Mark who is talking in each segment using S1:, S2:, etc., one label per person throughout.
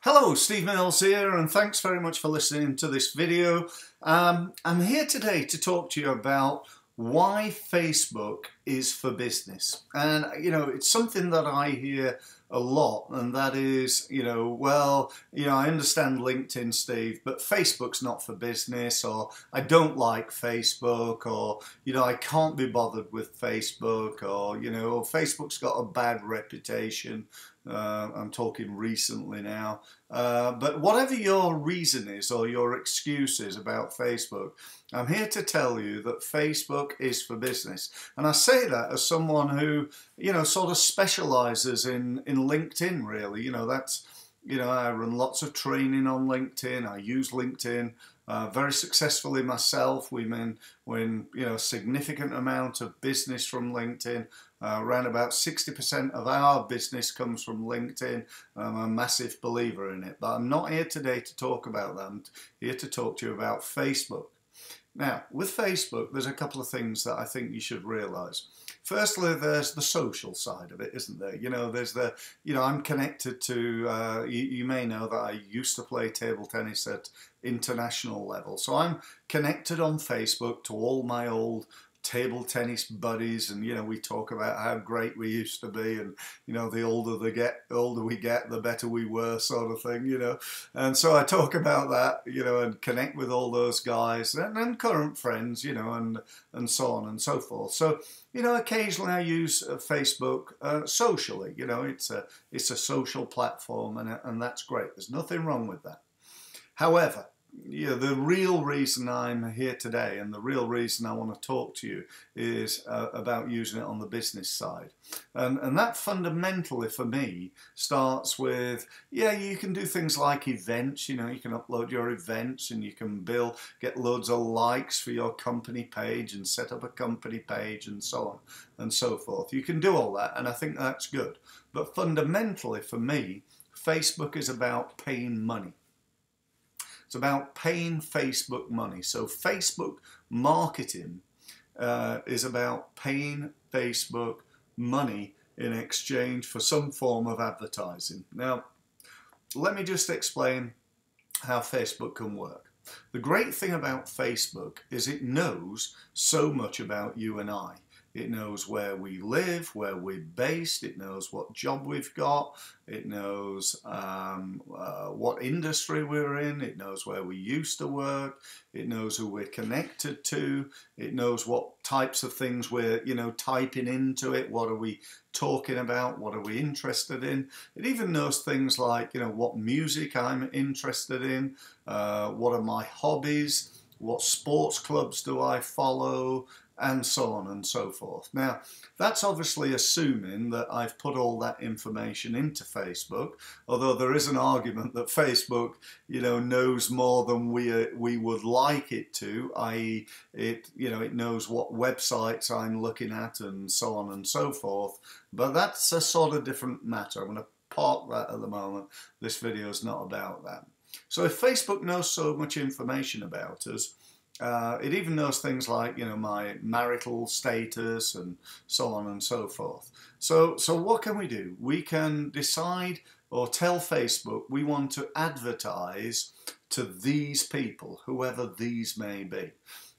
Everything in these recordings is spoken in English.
S1: Hello, Steve Mills here, and thanks very much for listening to this video. I'm here today to talk to you about why Facebook is for business. And, it's something that I hear a lot, and that is, I understand LinkedIn, Steve, but Facebook's not for business, or I don't like Facebook, or, I can't be bothered with Facebook, or, Facebook's got a bad reputation. I'm talking recently now. But whatever your reason is or your excuse is about Facebook, I'm here to tell you that Facebook is for business. And I say that as someone who, sort of specializes in LinkedIn, really. I run lots of training on LinkedIn. I use LinkedIn very successfully myself. We win a significant amount of business from LinkedIn. Around about 60% of our business comes from LinkedIn. I'm a massive believer in it. But I'm not here today to talk about that. I'm here to talk to you about Facebook. Now, with Facebook, there's a couple of things that I think you should realize. Firstly, there's the social side of it, isn't there? I'm connected to, you may know that I used to play table tennis at international level. So I'm connected on Facebook to all my old table tennis buddies, and we talk about how great we used to be, and the older we get, the better we were, sort of thing, and so I talk about that, and connect with all those guys and current friends, and so on and so forth. So occasionally I use Facebook socially. It's a social platform, and that's great. There's nothing wrong with that. However, the real reason I'm here today, and the real reason I want to talk to you, is about using it on the business side. And that fundamentally for me starts with, you can do things like events. You can upload your events, and you can get loads of likes for your company page and set up a company page and so on and so forth. You can do all that, and I think that's good. But fundamentally for me, Facebook is about paying money. It's about paying Facebook money. So Facebook marketing is about paying Facebook money in exchange for some form of advertising. Now, let me just explain how Facebook can work. The great thing about Facebook is it knows so much about you and I. It knows where we live, where we're based. It knows what job we've got. It knows what industry we're in. It knows where we used to work. It knows who we're connected to. It knows what types of things we're, typing into it. What are we talking about? What are we interested in? It even knows things like, what music I'm interested in. What are my hobbies? What sports clubs do I follow? And so on and so forth. Now, that's obviously assuming that I've put all that information into Facebook, although there is an argument that Facebook, knows more than we would like it to, i.e. it knows what websites I'm looking at and so on and so forth. But that's a sort of different matter. I'm going to park that at the moment. This video is not about that. So if Facebook knows so much information about us, it even knows things like, my marital status and so on and so forth. So what can we do? We can decide or tell Facebook we want to advertise to these people, whoever these may be.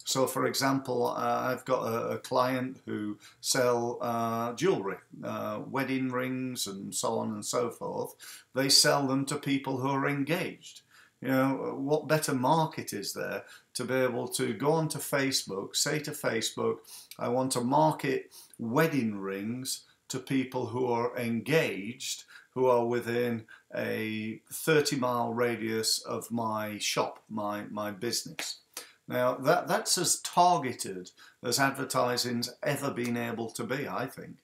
S1: So, for example, I've got a client who sell jewellery, wedding rings and so on and so forth. They sell them to people who are engaged. What better market is there to be able to go onto Facebook, say to Facebook, I want to market wedding rings to people who are engaged, who are within a 30-mile radius of my shop, my business. Now, that's as targeted as advertising's ever been able to be, I think.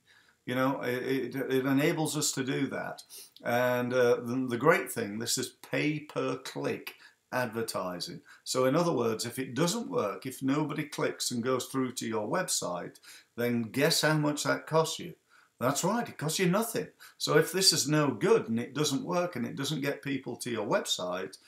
S1: It enables us to do that. And the great thing, this is pay-per-click advertising. So in other words, if it doesn't work, if nobody clicks and goes through to your website, then guess how much that costs you? That's right, it costs you nothing. So if this is no good and it doesn't work and it doesn't get people to your website,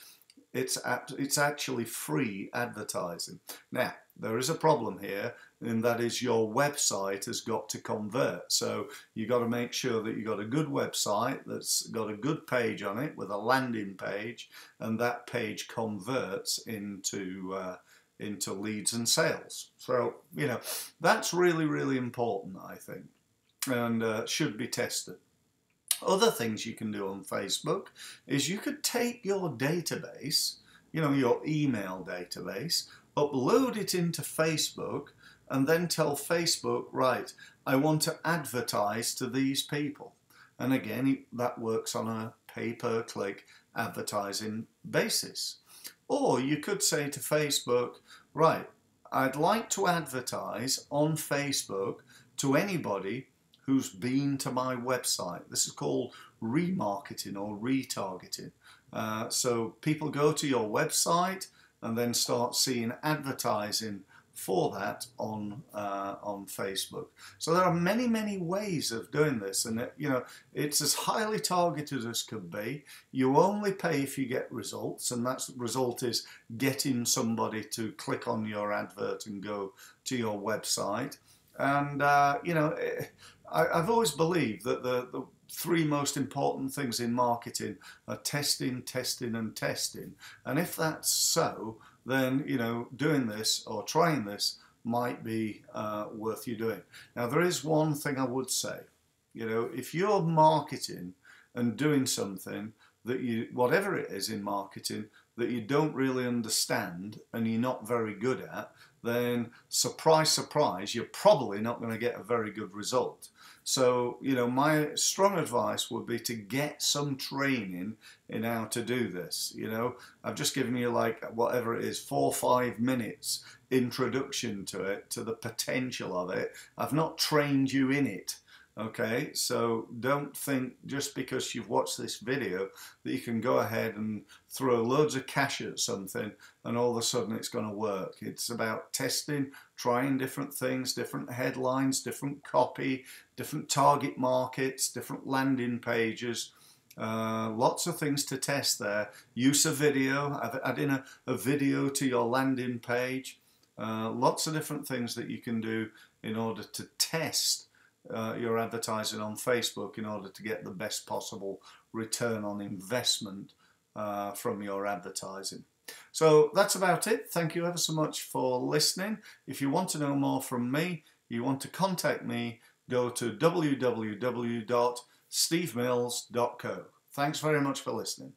S1: it's actually free advertising. Now, there is a problem here, and that is your website has got to convert. So you've got to make sure that you've got a good website that's got a good page on it with a landing page, and that page converts into leads and sales. So, you know, that's really, really important, I think, and should be tested. Other things you can do on Facebook is you could take your database, you know, your email database, upload it into Facebook, and then tell Facebook, right, I want to advertise to these people. And again, that works on a pay-per-click advertising basis. Or you could say to Facebook, right, I'd like to advertise on Facebook to anybody who's been to my website. This is called remarketing or retargeting. So people go to your website and then start seeing advertising for that on Facebook. So there are many, many ways of doing this, and you know, it's as highly targeted as could be. You only pay if you get results, and that result is getting somebody to click on your advert and go to your website. And you know, I've always believed that the three most important things in marketing are testing, testing, and testing. And if that's so, then, you know, doing this or trying this might be worth you doing. Now, there is one thing I would say. You know, if you're marketing and doing something that you, whatever it is in marketing, that you don't really understand and you're not very good at, then surprise, surprise, you're probably not going to get a very good result. So, you know, my strong advice would be to get some training in how to do this. You know, I've just given you like whatever it is, 4 or 5 minutes introduction to it, to the potential of it. I've not trained you in it. Okay, so don't think just because you've watched this video that you can go ahead and throw loads of cash at something and all of a sudden it's going to work. It's about testing, trying different things, different headlines, different copy, different target markets, different landing pages. Lots of things to test there. Use of video, add in a video to your landing page. Lots of different things that you can do in order to test your advertising on Facebook in order to get the best possible return on investment from your advertising. So that's about it. Thank you ever so much for listening. If you want to know more from me, you want to contact me, go to www.stevemills.co. Thanks very much for listening.